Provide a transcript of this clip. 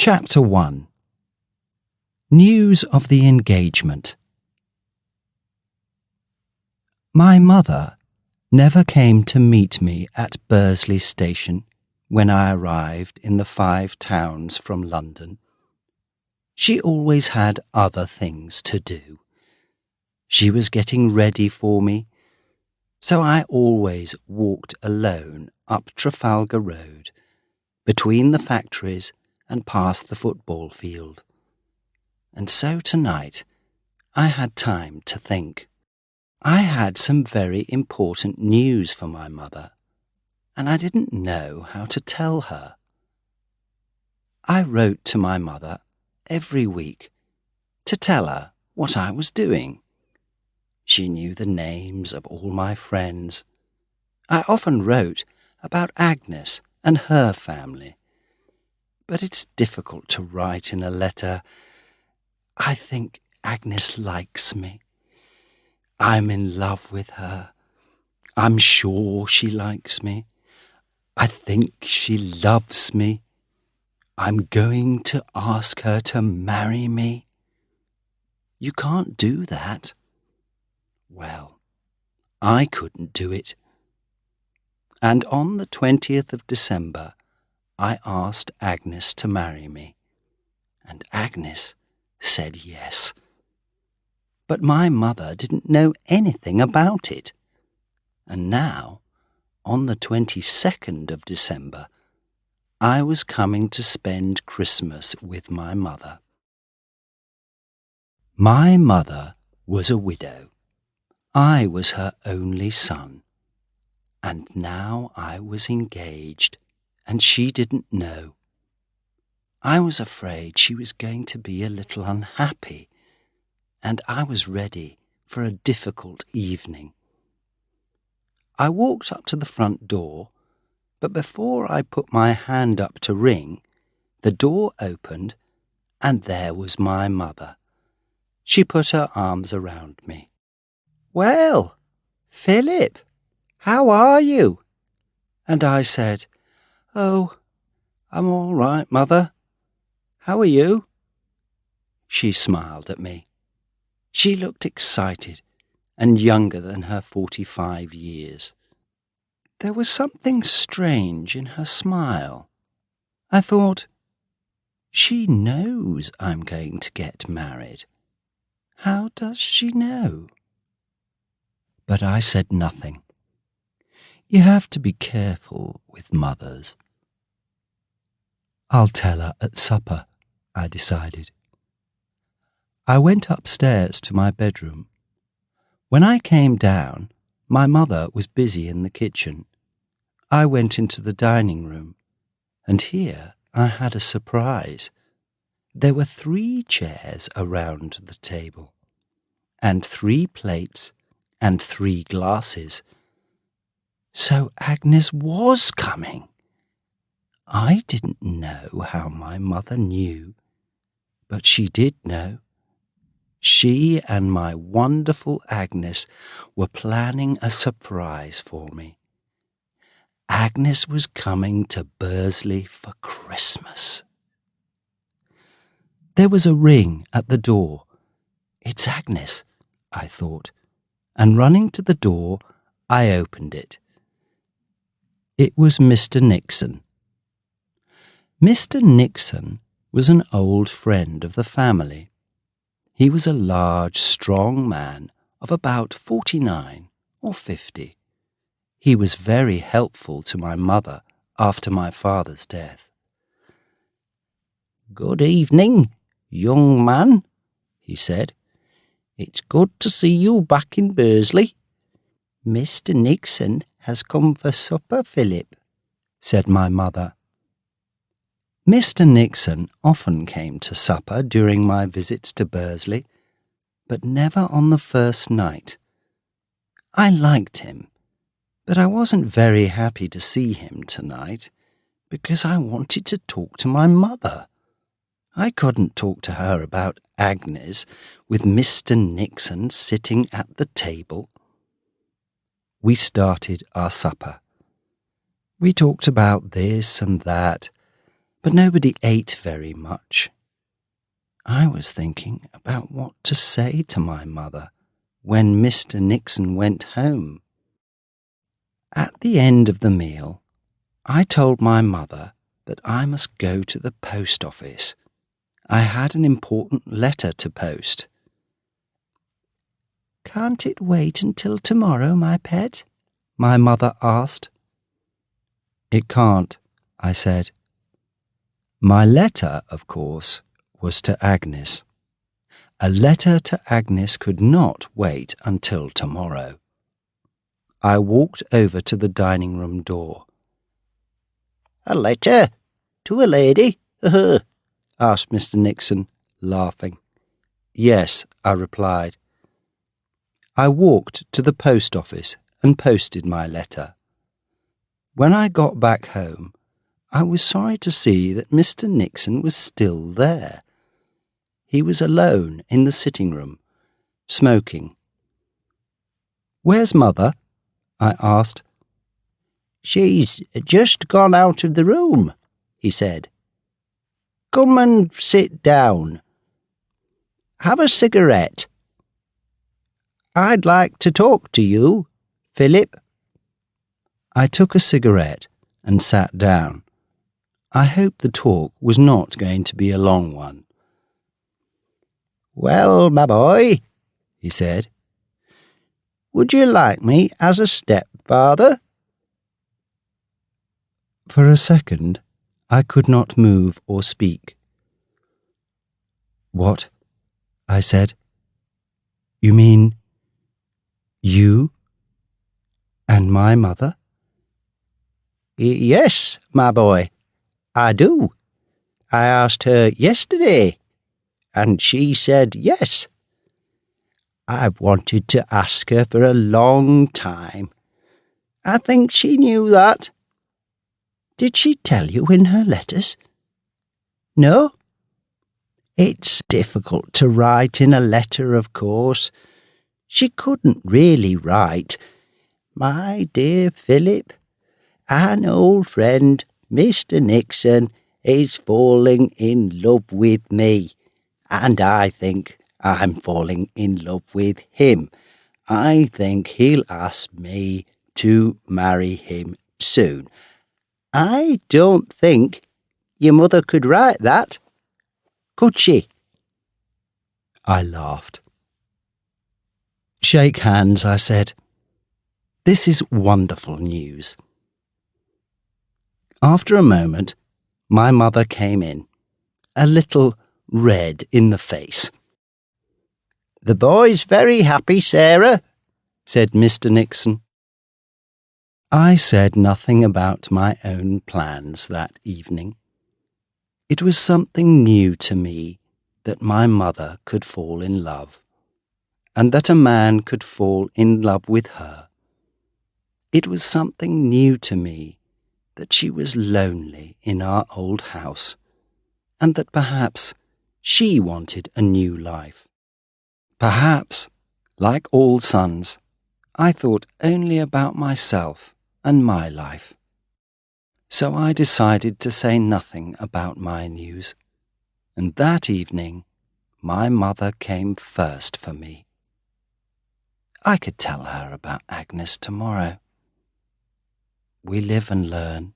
Chapter 1. News of the engagement. My mother never came to meet me at Bursley Station when I arrived in the 5 Towns from London. She always had other things to do. She was getting ready for me, so I always walked alone up Trafalgar Road, between the factories and past the football field. And so tonight I had time to think. I had some very important news for my mother, and I didn't know how to tell her. I wrote to my mother every week to tell her what I was doing. She knew the names of all my friends. I often wrote about Agnes and her family. But it's difficult to write in a letter, "I think Agnes likes me. I'm in love with her. I'm sure she likes me. I think she loves me. I'm going to ask her to marry me." You can't do that. Well, I couldn't do it. And on the 20th of December, I asked Agnes to marry me, and Agnes said yes. But my mother didn't know anything about it, and now, on the 22nd of December, I was coming to spend Christmas with my mother. My mother was a widow. I was her only son, and now I was engaged, and she didn't know. I was afraid she was going to be a little unhappy, and I was ready for a difficult evening. I walked up to the front door, but before I put my hand up to ring, the door opened, and there was my mother. She put her arms around me. "Well, Philip, how are you?" And I said, "Oh, I'm all right, Mother. How are you?" She smiled at me. She looked excited and younger than her 45 years. There was something strange in her smile. I thought, she knows I'm going to get married. How does she know? But I said nothing. You have to be careful with mothers. I'll tell her at supper, I decided. I went upstairs to my bedroom. When I came down, my mother was busy in the kitchen. I went into the dining room, and here I had a surprise. There were 3 chairs around the table, and 3 plates and 3 glasses. So Agnes was coming. I didn't know how my mother knew, but she did know. She and my wonderful Agnes were planning a surprise for me. Agnes was coming to Bursley for Christmas. There was a ring at the door. "It's Agnes," I thought, and running to the door, I opened it. It was Mr. Nixon. Mr. Nixon was an old friend of the family. He was a large, strong man of about 49 or 50. He was very helpful to my mother after my father's death. "Good evening, young man," he said. "It's good to see you back in Bursley." "Mr. Nixon has come for supper, Philip," said my mother. Mr. Nixon often came to supper during my visits to Bursley, but never on the first night. I liked him, but I wasn't very happy to see him tonight because I wanted to talk to my mother. I couldn't talk to her about Agnes with Mr. Nixon sitting at the table. We started our supper. We talked about this and that, but nobody ate very much. I was thinking about what to say to my mother when Mr. Nixon went home. At the end of the meal, I told my mother that I must go to the post office. I had an important letter to post. "Can't it wait until tomorrow, my pet?" my mother asked. "It can't," I said. My letter, of course, was to Agnes. A letter to Agnes could not wait until tomorrow. I walked over to the dining room door. "A letter? To a lady?" asked Mr. Nixon, laughing. "Yes," I replied. I walked to the post office and posted my letter. When I got back home, I was sorry to see that Mr. Nixon was still there. He was alone in the sitting room, smoking. "Where's Mother?" I asked. "She's just gone out of the room," he said. "Come and sit down. Have a cigarette. I'd like to talk to you, Philip." I took a cigarette and sat down. I hoped the talk was not going to be a long one. "Well, my boy," he said, "would you like me as a stepfather?" For a second, I could not move or speak. "What?" I said. "You mean you and my mother?" "Yes, my boy, I do. I asked her yesterday, and she said yes. I've wanted to ask her for a long time. I think she knew that." "Did she tell you in her letters?" "No. It's difficult to write in a letter, of course. She couldn't really write, 'My dear Philip, an old friend, Mr. Nixon, is falling in love with me, and I think I'm falling in love with him. I think he'll ask me to marry him soon.' I don't think your mother could write that, could she?" I laughed. "Shake hands," I said. "This is wonderful news." After a moment, my mother came in, a little red in the face. "The boy's very happy, Sarah," said Mr. Nixon. I said nothing about my own plans that evening. It was something new to me that my mother could fall in love, and that a man could fall in love with her. It was something new to me that she was lonely in our old house, and that perhaps she wanted a new life. Perhaps, like all sons, I thought only about myself and my life. So I decided to say nothing about my news, and that evening my mother came first for me. I could tell her about Agnes tomorrow. We live and learn.